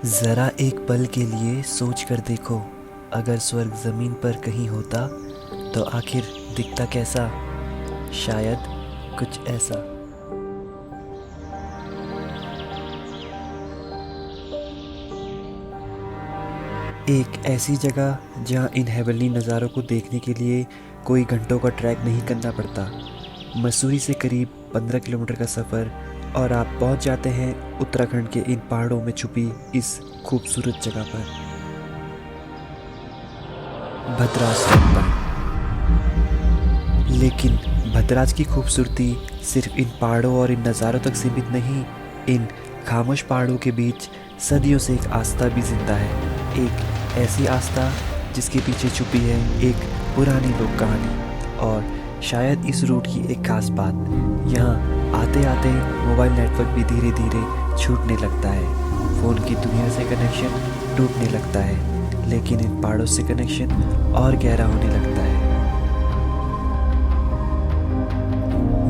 ज़रा एक पल के लिए सोच कर देखो, अगर स्वर्ग ज़मीन पर कहीं होता तो आखिर दिखता कैसा? शायद कुछ ऐसा। एक ऐसी जगह जहां इन हेवनली नज़ारों को देखने के लिए कोई घंटों का ट्रैक नहीं करना पड़ता। मसूरी से करीब 15 किलोमीटर का सफ़र और आप पहुंच जाते हैं उत्तराखंड के इन पहाड़ों में छुपी इस खूबसूरत जगह पर, भद्राज टेम्पल। लेकिन भद्राज की खूबसूरती सिर्फ इन पहाड़ों और इन नज़ारों तक सीमित नहीं। इन खामोश पहाड़ों के बीच सदियों से एक आस्था भी जिंदा है। एक ऐसी आस्था जिसके पीछे छुपी है एक पुरानी लोक कहानी और शायद इस रूट की एक खास बात। यहाँ आते आते मोबाइल नेटवर्क भी धीरे धीरे छूटने लगता है। फ़ोन की दुनिया से कनेक्शन टूटने लगता है, लेकिन इन पहाड़ों से कनेक्शन और गहरा होने लगता है।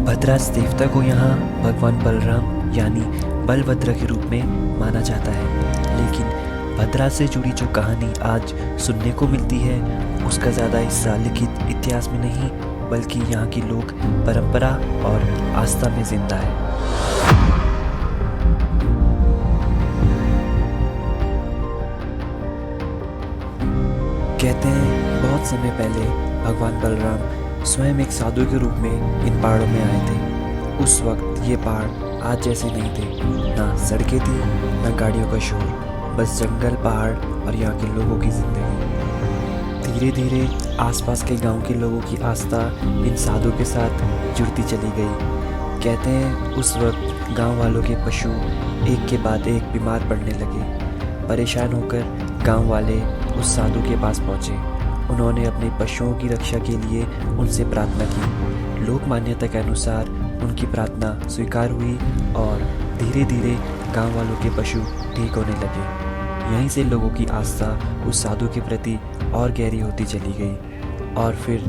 भद्राज देवता को यहाँ भगवान बलराम यानी बलभद्र के रूप में माना जाता है, लेकिन भद्राज से जुड़ी जो कहानी आज सुनने को मिलती है उसका ज़्यादा हिस्सा लिखित इतिहास में नहीं बल्कि यहाँ की लोक परंपरा और आस्था में जिंदा है। कहते हैं बहुत समय पहले भगवान बलराम स्वयं एक साधु के रूप में इन पहाड़ों में आए थे। उस वक्त ये पहाड़ आज जैसे नहीं थे, ना सड़कें थी ना गाड़ियों का शोर, बस जंगल, पहाड़ और यहाँ के लोगों की जिंदगी। धीरे धीरे आसपास के गांव के लोगों की आस्था इन साधु के साथ जुड़ती चली गई। कहते हैं उस वक्त गांव वालों के पशु एक के बाद एक बीमार पड़ने लगे। परेशान होकर गांव वाले उस साधु के पास पहुंचे। उन्होंने अपने पशुओं की रक्षा के लिए उनसे प्रार्थना की। लोक मान्यता के अनुसार उनकी प्रार्थना स्वीकार हुई और धीरे धीरे गांव वालों के पशु ठीक होने लगे। यहीं से लोगों की आस्था उस साधु के प्रति और गहरी होती चली गई और फिर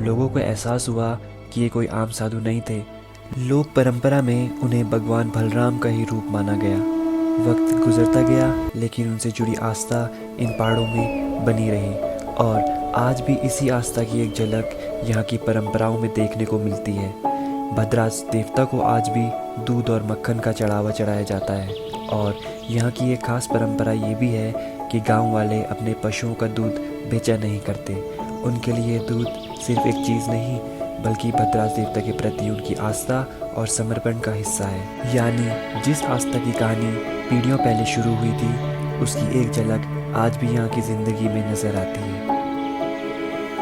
लोगों को एहसास हुआ कि ये कोई आम साधु नहीं थे। लोक परंपरा में उन्हें भगवान बलराम का ही रूप माना गया। वक्त गुजरता गया लेकिन उनसे जुड़ी आस्था इन पहाड़ों में बनी रही और आज भी इसी आस्था की एक झलक यहाँ की परंपराओं में देखने को मिलती है। भद्राज देवता को आज भी दूध और मक्खन का चढ़ावा चढ़ाया जाता है और यहाँ की एक खास परंपरा ये भी है कि गांव वाले अपने पशुओं का दूध बेचा नहीं करते। उनके लिए दूध सिर्फ एक चीज़ नहीं बल्कि भद्राज देवता के प्रति उनकी आस्था और समर्पण का हिस्सा है। यानी जिस आस्था की कहानी पीढ़ियों पहले शुरू हुई थी उसकी एक झलक आज भी यहाँ की ज़िंदगी में नज़र आती है।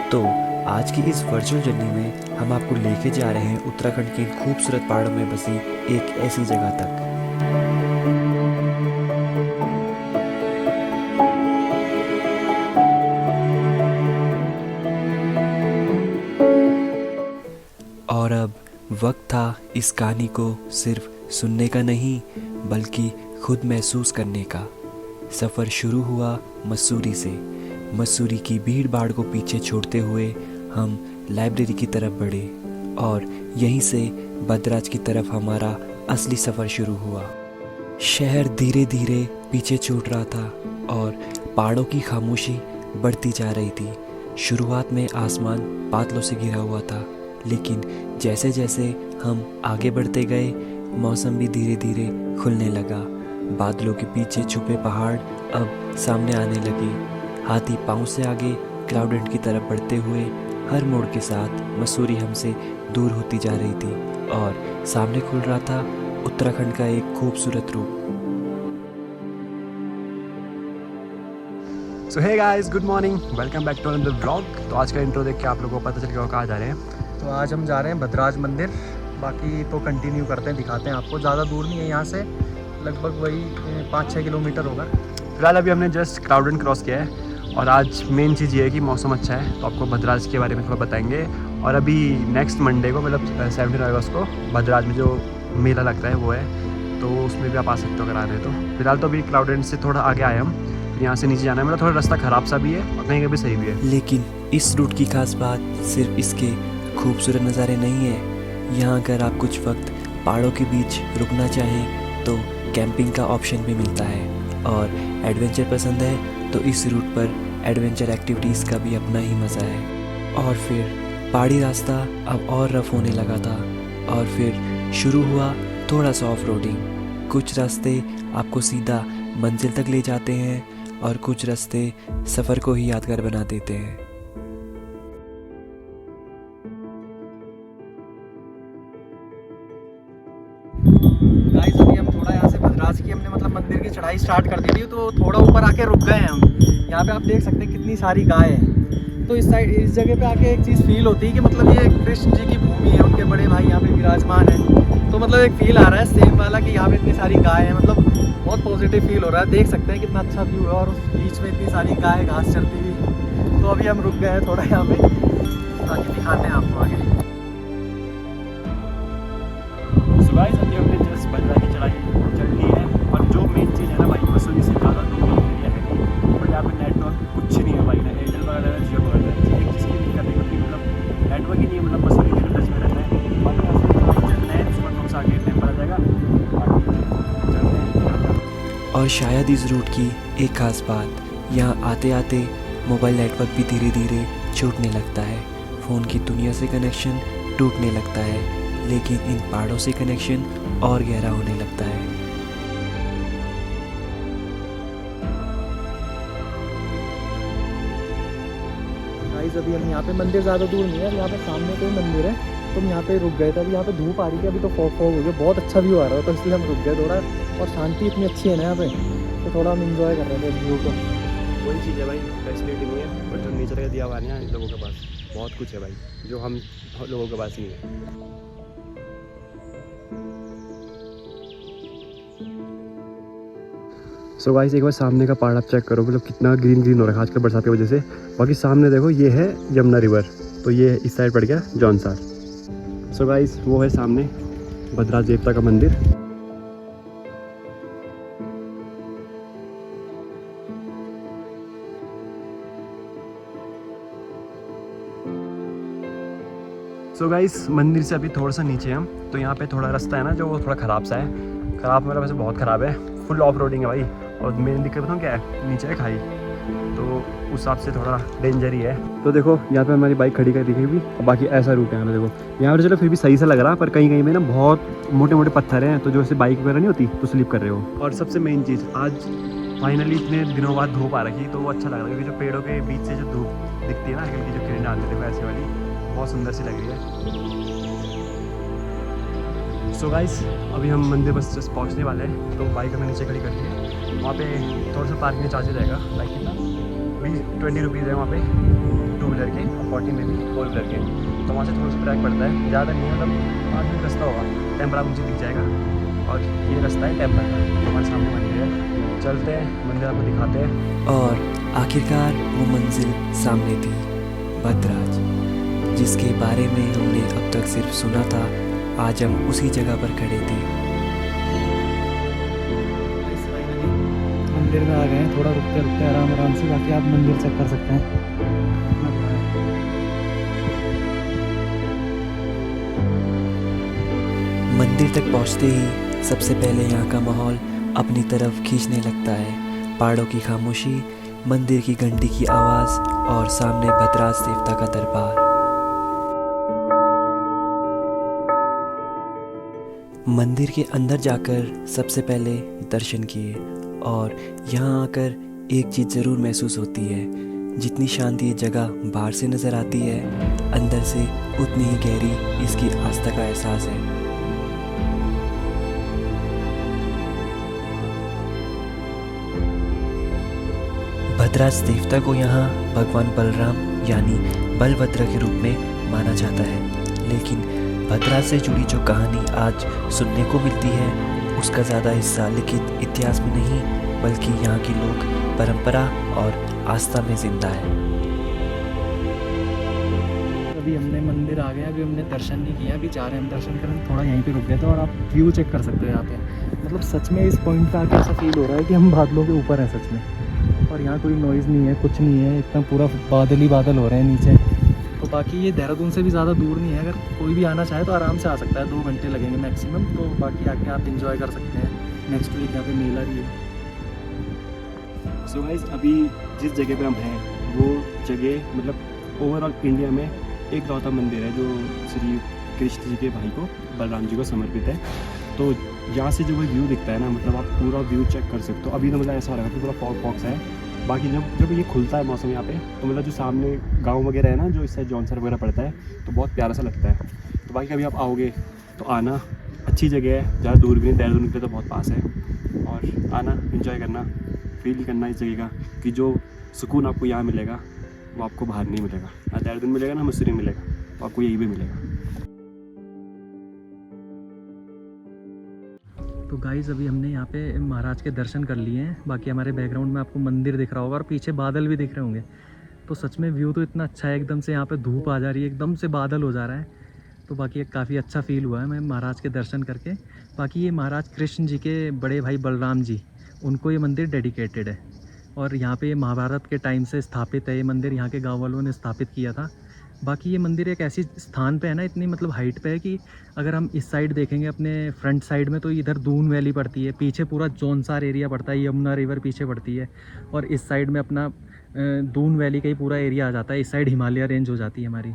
तो आज की इस वर्चुअल जर्नी में हम आपको लेके जा रहे हैं उत्तराखंड के खूबसूरत पहाड़ों में बसी एक ऐसी जगह तक। और अब वक्त था इस कहानी को सिर्फ सुनने का नहीं बल्कि खुद महसूस करने का। सफ़र शुरू हुआ मसूरी से। मसूरी की भीड़ भाड़ को पीछे छोड़ते हुए हम लाइब्रेरी की तरफ बढ़े और यहीं से भद्राज की तरफ हमारा असली सफ़र शुरू हुआ। शहर धीरे धीरे पीछे छूट रहा था और पहाड़ों की खामोशी बढ़ती जा रही थी। शुरुआत में आसमान बादलों से घिरा हुआ था, लेकिन जैसे जैसे हम आगे बढ़ते गए मौसम भी धीरे धीरे खुलने लगा। बादलों के पीछे छुपे पहाड़ अब सामने आने लगे। हाथी पाँव से आगे क्लाउडेंट की तरफ बढ़ते हुए हर मोड़ के साथ मसूरी हमसे दूर होती जा रही थी और सामने खुल रहा था उत्तराखंड का एक खूबसूरत रूप। So hey guys, good morning, welcome back to another vlog. तो आज का इंट्रो देख के आप लोगों को पता चल गया कहाँ जा रहे हैं। तो आज हम जा रहे हैं भद्राज मंदिर। बाकी तो कंटिन्यू करते हैं, दिखाते हैं आपको। ज़्यादा दूर नहीं है यहाँ से, लगभग वही 5-6 किलोमीटर होगा। फिलहाल अभी हमने जस्ट क्लाउडेंट क्रॉस किया है और आज मेन चीज़ ये है कि मौसम अच्छा है, तो आपको भद्राज के बारे में थोड़ा बताएंगे। और अभी नेक्स्ट मंडे को मतलब 17 अगस्त को भद्राज में जो मेला लगता है वो है, तो उसमें भी आप आ सकते हो अगर आ रहे हैं तो। फिलहाल तो अभी क्लाउडेंट से थोड़ा आगे आए हम, यहाँ से नीचे जाना है। मतलब थोड़ा रास्ता ख़राब सा भी है और कहीं कहीं सही भी है। लेकिन इस रूट की खास बात सिर्फ इसके खूबसूरत नज़ारे नहीं है। यहाँ अगर आप कुछ वक्त पहाड़ों के बीच रुकना चाहें तो कैंपिंग का ऑप्शन भी मिलता है और एडवेंचर पसंद है तो इस रूट पर एडवेंचर एक्टिविटीज़ का भी अपना ही मज़ा है। और फिर पहाड़ी रास्ता अब और रफ होने लगा था और फिर शुरू हुआ थोड़ा सा ऑफ रोडिंग। कुछ रास्ते आपको सीधा मंजिल तक ले जाते हैं और कुछ रास्ते सफ़र को ही यादगार बना देते हैं। गाइस अभी हम थोड़ा यहाँ से भद्राज की हमने मतलब मंदिर की चढ़ाई स्टार्ट कर दी थी, तो थोड़ा ऊपर आके रुक गए हैं हम। यहाँ पे आप देख सकते हैं कितनी सारी गाय हैं। तो इस साइड इस जगह पे आके एक चीज़ फील होती है कि मतलब ये कृष्ण जी की भूमि है, उनके बड़े भाई यहाँ पे विराजमान है। तो मतलब एक फील आ रहा है सेम वाला कि यहाँ पे इतनी सारी गाय हैं, मतलब बहुत पॉजिटिव फील हो रहा है। देख सकते हैं कितना अच्छा व्यू है और उस बीच में इतनी सारी गाय घास चरती हुई। तो अभी हम रुक गए हैं थोड़ा यहाँ पे, ताकि दिखाते हैं आपको आगे। सो गाइस अभी हमने जस्ट भद्रा की चढ़ाई चढ़ ली है और जो मेन चीज़ है ना भाई, मसूरी से ज़्यादा दूर एरिया है और यहाँ पे नेटवर्क कुछ नहीं है भाई, ना एयरटेल वगैरह ना जियो वगैरह, एक चीज़ की दिक्कत नहीं होती, मतलब नेटवर्क ही नहीं है, मतलब मसूरी के टच में रहता है। बाकी यहाँ से चलना है सुबह 9 से आगे टेम्पल आ जाएगा, बाकी चलते हैं। और शायद इस रूट की एक ख़ास बात, यहाँ आते आते मोबाइल नेटवर्क भी धीरे धीरे छूटने लगता है, फ़ोन की दुनिया से कनेक्शन टूटने लगता है, लेकिन इन पहाड़ों से कनेक्शन और गहरा होने लगता है। गाइस अभी हम यहाँ पे मंदिर ज़्यादा दूर नहीं है, यहाँ पे सामने कोई मंदिर है, तो हम यहाँ पे रुक गए थे। अभी यहाँ पे धूप आ रही थी, अभी तो फॉग हो गया, बहुत अच्छा व्यू आ रहा था, तो इसलिए हम रुक गए थोड़ा। और शांति इतनी अच्छी है ना यहाँ पे, तो थोड़ा हम इंजॉय कर रहे थे व्यू को। वही चीज़ है भाई, फैसिलिटी नहीं है, और जो नेचर का दिया हुआ है इन लोगों के पास बहुत कुछ है भाई, जो हम लोगों के पास नहीं है। सो गाइस एक बार सामने का पहाड़ आप चेक करो, मतलब कितना ग्रीन ग्रीन हो रहा है आजकल बरसात की वजह से। बाकी सामने देखो ये है यमुना रिवर, तो ये इस साइड पड़ गया जौनसार। सो गाइस वो है सामने भद्राज देवता का मंदिर। सो गाइस मंदिर से अभी थोड़ा सा नीचे हम, तो यहाँ पे थोड़ा रास्ता है ना जो वो थोड़ा ख़राब सा है, ख़राब मतलब वैसे बहुत ख़राब है, फुल ऑफ रोडिंग है भाई। और मेन दिक्कत बताऊँ क्या है, नीचे है खाई, तो उस हिसाब से थोड़ा डेंजर ही है। तो देखो यहाँ पे हमारी बाइक खड़ी कर दी भी, बाकी ऐसा रूट है यहाँ पे देखो। यहाँ पे चलो फिर भी सही सा लग रहा, पर कहीं कहीं में ना बहुत मोटे मोटे पत्थर हैं, तो जो ऐसे बाइक वगैरह नहीं होती तो स्लिप कर रहे हो। और सबसे मेन चीज़, आज फाइनली इतने दिनों बाद धूप आ रखी, तो वो अच्छा लग रहा है, क्योंकि जो पेड़ों के बीच से जो धूप दिखती है ना, हल्की जो किरणें आती है ऐसे वाली, बहुत सुंदर सी लग रही है। सो गाइस अभी हम मंदिर बस जस्ट पहुँचने वाले हैं, तो बाइक हमें नीचे खड़ी कर दी है। वहाँ पे थोड़ा सा पार्किंग चार्जेज रहेगा, लाइक कितना 20 है वहाँ पे 2 व्हीलर के, और 40 में भी 4 व्हीलर के। तो वहाँ से थोड़ा सा ट्रैक पड़ता है, ज़्यादा नहीं है, मतलब 5 मिनट रास्ता होगा, टेम्पल आप मुझे दिख जाएगा। और ये रास्ता है टेम्पल का, हमारे सामने मंदिर है, चलते हैं मंदिर आपको दिखाते हैं। और आखिरकार वो मंजिल सामने थी, भद्राज, जिसके बारे में हमने अब तक सिर्फ सुना था। आज हम उसी जगह पर खड़े थे। मंदिर में आ गए हैं, थोड़ा रुकते रुकते आराम से, बाकी आप मंदिर चेक कर सकते हैं। मंदिर तक पहुंचते ही सबसे पहले यहाँ का माहौल अपनी तरफ खींचने लगता है। पहाड़ों की खामोशी, मंदिर की घंटी की आवाज़ और सामने भद्राज देवता का दरबार। मंदिर के अंदर जाकर सबसे पहले दर्शन किए, और यहाँ आकर एक चीज़ ज़रूर महसूस होती है, जितनी शांति ये जगह बाहर से नज़र आती है, अंदर से उतनी ही गहरी इसकी आस्था का एहसास है। भद्राज देवता को यहाँ भगवान बलराम यानी बलभद्र के रूप में माना जाता है, लेकिन भद्राज से जुड़ी जो कहानी आज सुनने को मिलती है, उसका ज़्यादा हिस्सा लिखित इतिहास में नहीं, बल्कि यहाँ की लोक परंपरा और आस्था में जिंदा है। अभी हमने मंदिर आ गए, अभी हमने दर्शन नहीं किया, अभी जा रहे हैं हम दर्शन करने। थोड़ा यहीं पे रुक गए थे, और आप व्यू चेक कर सकते हो यहाँ पे, मतलब सच में इस पॉइंट पे आके ऐसा फील हो रहा है कि हम बादलों के ऊपर हैं सच में। और यहाँ कोई नॉइज़ नहीं है, कुछ नहीं है, इतना पूरा बादल ही बादल हो रहे हैं नीचे। तो बाकी ये देहरादून से भी ज़्यादा दूर नहीं है, अगर कोई भी आना चाहे तो आराम से आ सकता है, 2 घंटे लगेंगे मैक्सिमम। तो बाकी आके आप इंजॉय कर सकते हैं। नेक्स्ट वीक यहाँ पे मेला भी है। सो गाइस अभी जिस जगह पे हम हैं वो जगह मतलब ओवरऑल इंडिया में एक लौता मंदिर है जो श्री कृष्ण जी के भाई को बलराम जी को समर्पित है। तो यहाँ से जो वो व्यू दिखता है ना, मतलब आप पूरा व्यू चेक कर सकते हो। अभी तो मतलब ऐसा हो रहा है कि पूरा फॉग फॉग सा है। बाकी जब ये खुलता है मौसम यहाँ पे, तो मतलब जो सामने गांव वगैरह है ना, जो इस साइड जॉनसर वगैरह पड़ता है, तो बहुत प्यारा सा लगता है। तो बाकी कभी आप आओगे तो आना, अच्छी जगह है, ज़्यादा दूर भी नहीं, देहरादून के तो बहुत पास है। और आना, एंजॉय करना, फील करना इस जगह का कि जो सुकून आपको यहाँ मिलेगा वो आपको बाहर नहीं मिलेगा, ना देहरादून मिलेगा ना मसूरी मिलेगा, तो आपको यहीं पे मिलेगा। तो गाइज़ अभी हमने यहाँ पे महाराज के दर्शन कर लिए हैं। बाकी हमारे बैकग्राउंड में आपको मंदिर दिख रहा होगा और पीछे बादल भी दिख रहे होंगे। तो सच में व्यू तो इतना अच्छा है, एकदम से यहाँ पे धूप आ जा रही है, एकदम से बादल हो जा रहा है। तो बाकी एक काफ़ी अच्छा फील हुआ है मैं महाराज के दर्शन करके। बाकी ये महाराज कृष्ण जी के बड़े भाई बलराम जी, उनको ये मंदिर डेडिकेटेड है। और यहाँ पे ये महाभारत के टाइम से स्थापित है। ये मंदिर यहाँ के गाँव वालों ने स्थापित किया था। बाकी ये मंदिर एक ऐसी स्थान पे है ना, इतनी मतलब हाइट पे है कि अगर हम इस साइड देखेंगे अपने फ्रंट साइड में, तो इधर दून वैली पड़ती है, पीछे पूरा जौनसार एरिया पड़ता है, यमुना रिवर पीछे पड़ती है, और इस साइड में अपना दून वैली का ही पूरा एरिया आ जाता है। इस साइड हिमालय रेंज हो जाती है हमारी।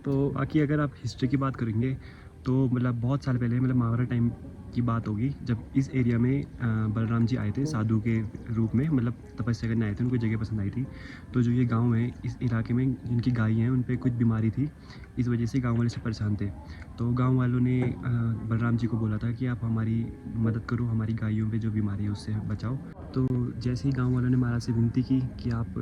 तो बाकी अगर आप हिस्ट्री की बात करेंगे तो मतलब बहुत साल पहले, मतलब महाभारत टाइम की बात होगी, जब इस एरिया में बलराम जी आए थे साधु के रूप में, मतलब तपस्या करने आए थे, उनको जगह पसंद आई थी। तो जो ये गांव है, इस इलाके में जिनकी गाय हैं उन पे कुछ बीमारी थी, इस वजह से गांव वाले से परेशान थे। तो गांव वालों ने बलराम जी को बोला था कि आप हमारी मदद करो, हमारी गायों पे जो बीमारी है उससे बचाओ। तो जैसे ही गांव वालों ने महाराज से विनती की कि आप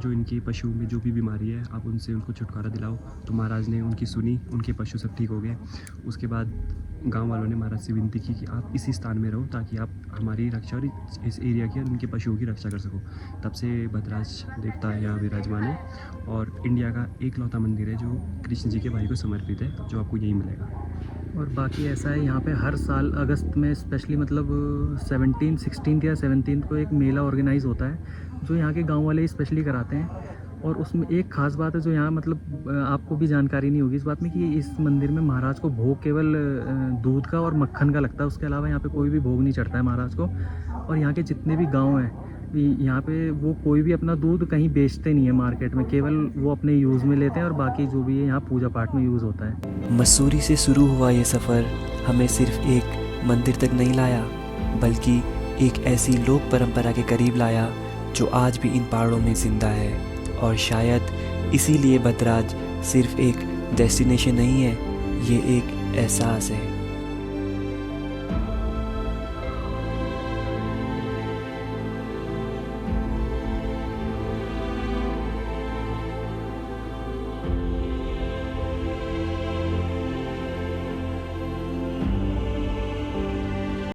जो इनके पशुओं में जो भी बीमारी है आप उनसे उनको छुटकारा दिलाओ, तो महाराज ने उनकी सुनी, उनके पशु सब ठीक हो गए। उसके बाद गांव वालों ने महाराज से विनती की कि आप इसी स्थान में रहो ताकि आप हमारी रक्षा और इस एरिया की और उनके पशुओं की रक्षा कर सको। तब से भद्राज देवता यहाँ विराजमान है और इंडिया का एक लौता मंदिर है जो कृष्ण जी के भाई को समर्पित है, जो आपको यहीं मिलेगा। और बाकी ऐसा है, यहाँ पे हर साल अगस्त में स्पेशली मतलब 16 या 17 को एक मेला ऑर्गेनाइज होता है, जो यहाँ के गांव वाले स्पेशली कराते हैं। और उसमें एक ख़ास बात है जो यहाँ मतलब आपको भी जानकारी नहीं होगी इस बात में, कि इस मंदिर में महाराज को भोग केवल दूध का और मक्खन का लगता है। उसके अलावा यहाँ पे कोई भी भोग नहीं चढ़ता है महाराज को। और यहाँ के जितने भी गाँव हैं, यहाँ पे वो कोई भी अपना दूध कहीं बेचते नहीं है मार्केट में, केवल वो अपने यूज़ में लेते हैं, और बाकी जो भी है यहाँ पूजा पाठ में यूज़ होता है। मसूरी से शुरू हुआ ये सफ़र हमें सिर्फ एक मंदिर तक नहीं लाया, बल्कि एक ऐसी लोक परंपरा के करीब लाया जो आज भी इन पहाड़ों में ज़िंदा है। और शायद इसीलिए भद्राज सिर्फ एक डेस्टिनेशन नहीं है, ये एक एहसास है।